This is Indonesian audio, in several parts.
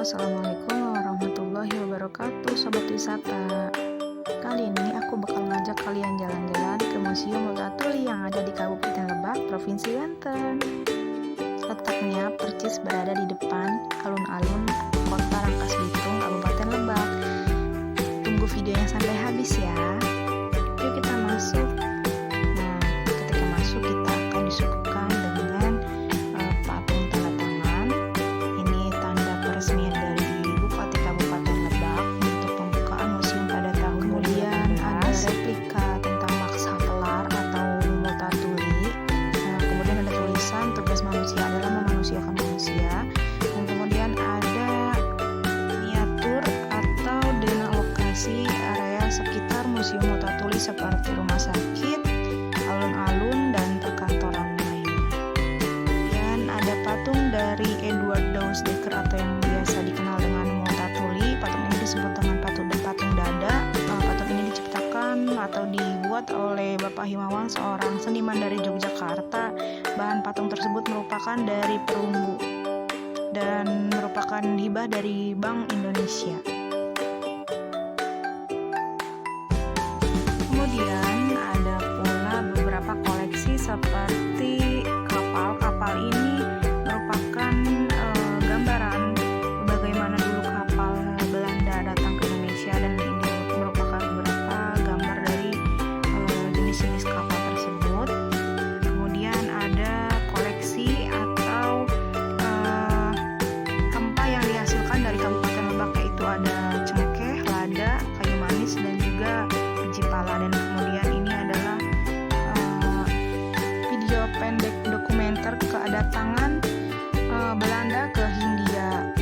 Assalamualaikum warahmatullahi wabarakatuh, Sobat Wisata. Kali ini aku bakal ngajak kalian jalan-jalan ke Museum Multatuli yang ada di Kabupaten Lebak, Provinsi Banten. Letaknya persis berada di depan alun-alun Kota Rangkas Bitung, Kabupaten Lebak. Tunggu videonya sampai habis ya. Yuk kita masuk. Nah, ketika masuk kita akan disuguhkan dengan patung tanda tangan. Ini tanda peresmian dari Bupati Kabupaten Lebak untuk pembukaan museum pada tahun. Kemudian ada replika tentang Maksa Pelar atau Multatuli. Nah, kemudian ada tulisan tugas manusia adalah memanusiakan manusia. Dan kemudian ada miniatur atau dena lokasi area sekitar Museum Multatuli seperti rumah sakit, alun-alun, dan perkantoran lainnya. Dan ada patung dari Edward Douwes-Dekker atau yang biasa dikenal dengan Multatuli. Patung ini disebut dengan patung dada. Patung ini diciptakan atau dibuat oleh Bapak Himawan, seorang seniman dari Yogyakarta. Bahan patung tersebut merupakan dari perunggu dan merupakan hibah dari Bank Indonesia. Kemudian ada pula beberapa koleksi seperti kapal ini merupakan gambaran bagaimana dulu kapal Belanda datang ke Indonesia, dan ini merupakan beberapa gambar dari jenis-jenis kapal tersebut. Kemudian ada koleksi atau rempah yang dihasilkan dari Kabupaten Lebak, yaitu ada cengkeh, lada, kayu manis, dan juga biji pala. Dan kemudian ini adalah video pendek dokumenter kedatangan Belanda ke Hindia,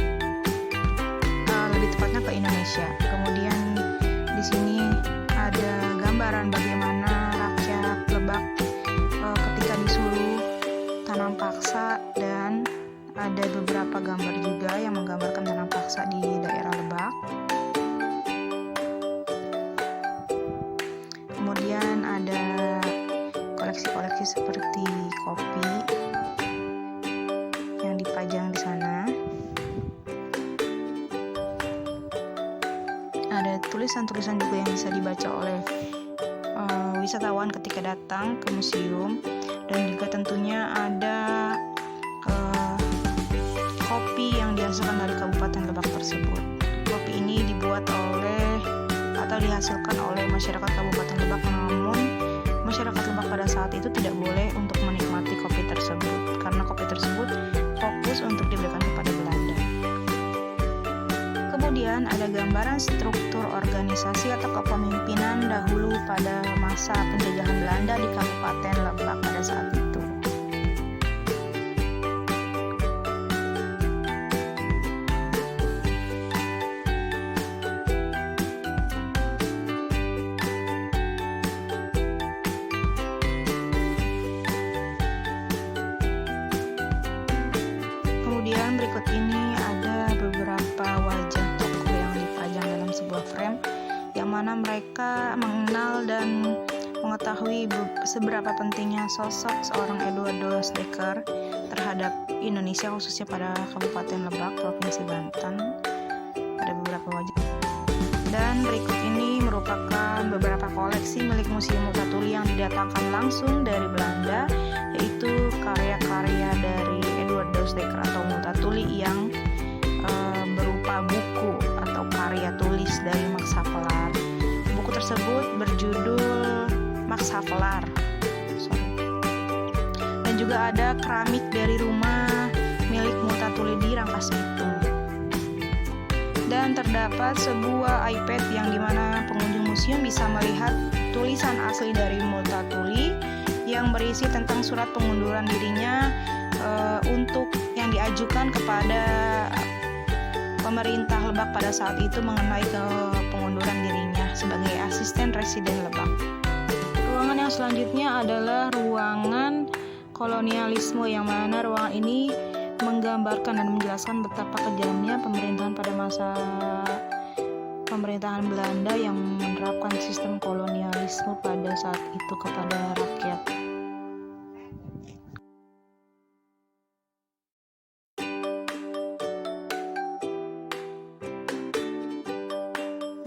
lebih tepatnya ke Indonesia. Kemudian di sini ada gambaran bagaimana rakyat Lebak ketika disuruh tanam paksa, dan ada beberapa gambar juga yang menggambarkan tanam paksa di daerah Lebak. Kemudian ada koleksi-koleksi seperti kopi yang dipajang di sana. Ada tulisan-tulisan juga yang bisa dibaca oleh wisatawan ketika datang ke museum, dan juga tentunya ada kopi yang dihasilkan dari Kabupaten Lebak tersebut. Kopi ini dibuat oleh atau dihasilkan oleh masyarakat Kabupaten Lebak, namun masyarakat Lebak pada saat itu tidak boleh untuk menikmati kopi tersebut karena kopi tersebut fokus untuk diberikan kepada Belanda. Kemudian ada gambaran struktur organisasi atau kepemimpinan dahulu pada masa penjajahan Belanda di Kabupaten Lebak pada saat itu. Kemudian berikut ini ada beberapa wajah tokoh yang dipajang dalam sebuah frame, yang mana mereka mengenal dan mengetahui seberapa pentingnya sosok seorang Edward Douwes-Dekker terhadap Indonesia, khususnya pada Kabupaten Lebak, Provinsi Banten. Ada beberapa wajah. Dan berikut ini merupakan beberapa koleksi milik Museum Multatuli yang didatangkan langsung dari Belanda, yaitu karya-karya dari Edward Douwes-Dekker atau Multatuli yang berupa buku atau karya tulis dari Maksa Pelar. Buku tersebut berjudul Maksa Pelar. Dan juga ada keramik dari rumah milik Multatuli di Rangkas Bitung. Dan terdapat sebuah iPad yang dimana pengunjung museum bisa melihat tulisan asli dari Multatuli yang berisi tentang surat pengunduran dirinya untuk yang diajukan kepada pemerintah Lebak pada saat itu mengenai pengunduran dirinya sebagai asisten residen Lebak. Ruangan yang selanjutnya adalah ruangan kolonialisme, yang mana ruangan ini menggambarkan dan menjelaskan betapa kejamnya pemerintahan pada masa pemerintahan Belanda yang menerapkan sistem kolonialisme pada saat itu kepada rakyat.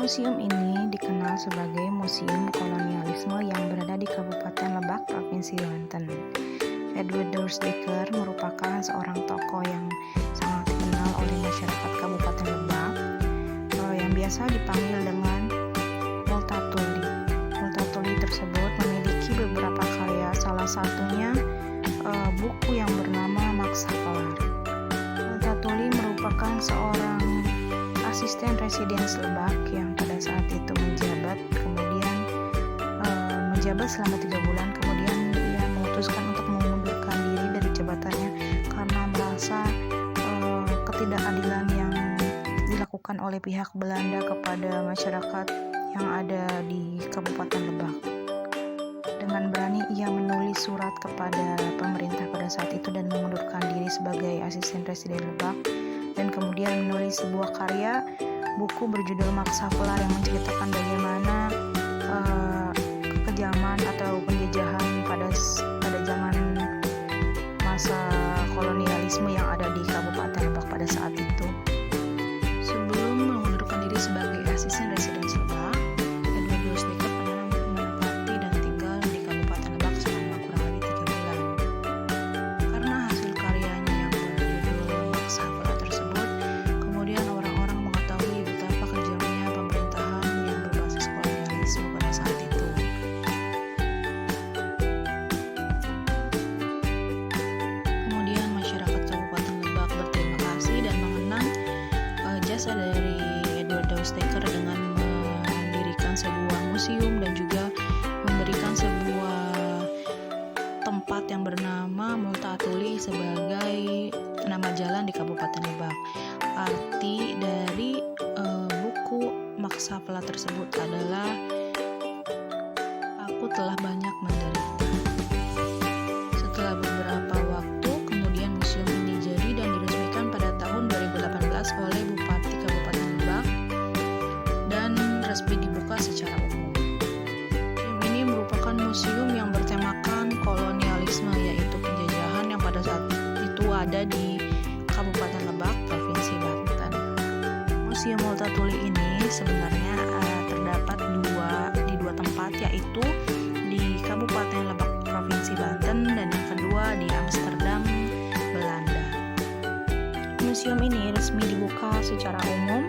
Museum ini dikenal sebagai Museum Kolonialisme yang berada di Kabupaten Lebak, Provinsi Banten. Edward Dousdeker merupakan seorang tokoh yang sangat dikenal oleh masyarakat Kabupaten Lebak, yang biasa dipanggil dengan Multatuli. Multatuli tersebut memiliki beberapa karya, salah satunya buku yang bernama Maksa Kelar. Multatuli merupakan seorang asisten residen Lebak yang pada saat itu menjabat selama 3 bulan. Kemudian ia memutuskan untuk mengundurkan diri dari jabatannya karena merasa ketidakadilan yang dilakukan oleh pihak Belanda kepada masyarakat yang ada di Kabupaten Lebak. Dengan berani ia menulis surat kepada pemerintah pada saat itu dan mengundurkan diri sebagai asisten residen Lebak, dan kemudian menulis sebuah karya buku berjudul Maksa Kelar yang menceritakan bagaimana kekejaman atau penjajahan pada zaman masa kolonialisme yang ada di Kabupaten Lebak pada saat itu. Sebelum mengundurkan diri sebagai asisten residen Lebak, Edward Dousdeker pernah menempati dan tinggal di Kabupaten Lebak selama kurang lebih 3 bulan. Karena hasil karyanya yang berjudul Maksa Kelar tersebut, kemudian orang-orang mengetahui betapa kejamnya pemerintahan yang berbasis kolonialisme pada saat itu. Kemudian masyarakat Kabupaten Lebak berterima kasih dan mengenang jasa dari Edward Dousdeker dengan mendirikan sebuah museum dan juga memberikan sebuah tempat yang bernama Multatuli sebagai nama jalan di Kabupaten Lebak. Arti dari buku Maksa Kelar tersebut adalah aku telah banyak menderita. Setelah beberapa waktu, kemudian museum ini jadi dan diresmikan pada tahun 2018 oleh Bupati Kabupaten Lebak dan resmi dibuka secara umum. Museum ini merupakan museum yang bertemakan kolonialisme, yaitu penjajahan yang pada saat itu ada di Kabupaten Lebak, Provinsi Banten. Museum Multatuli ini sebenarnya terdapat di dua tempat, yaitu di Kabupaten Lebak, Provinsi Banten, dan yang kedua di Amsterdam, Belanda. Museum ini resmi dibuka secara umum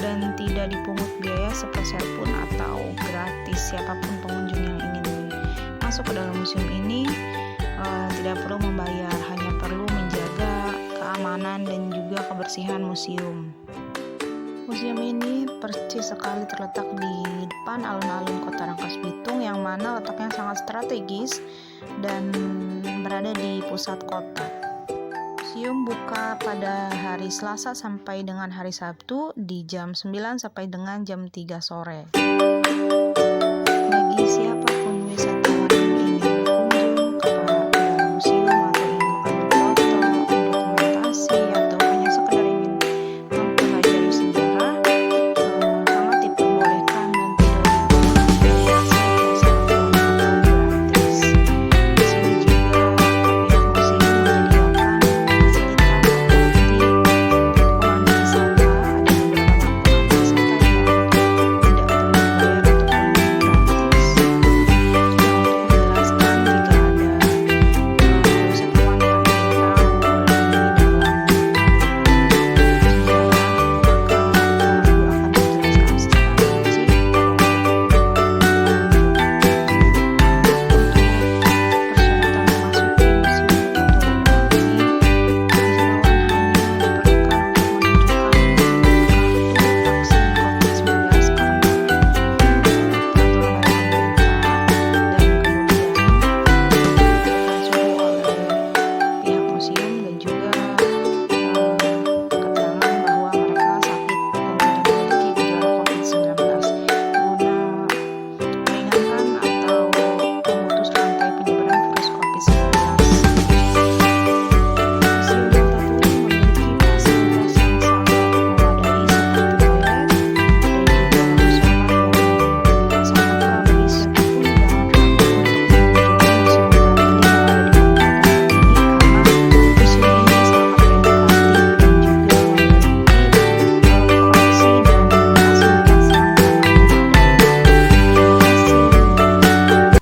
dan tidak dipungut biaya sepeser pun atau gratis. Siapapun pengunjung yang ingin masuk ke dalam museum ini tidak perlu membayar, hanya perlu menjaga keamanan dan juga kebersihan museum. Museum ini persis sekali terletak di depan alun-alun Kota Rangkas Bitung, yang mana letaknya sangat strategis dan berada di pusat kota. Museum buka pada hari Selasa sampai dengan hari Sabtu di jam 9 sampai dengan jam 3 sore.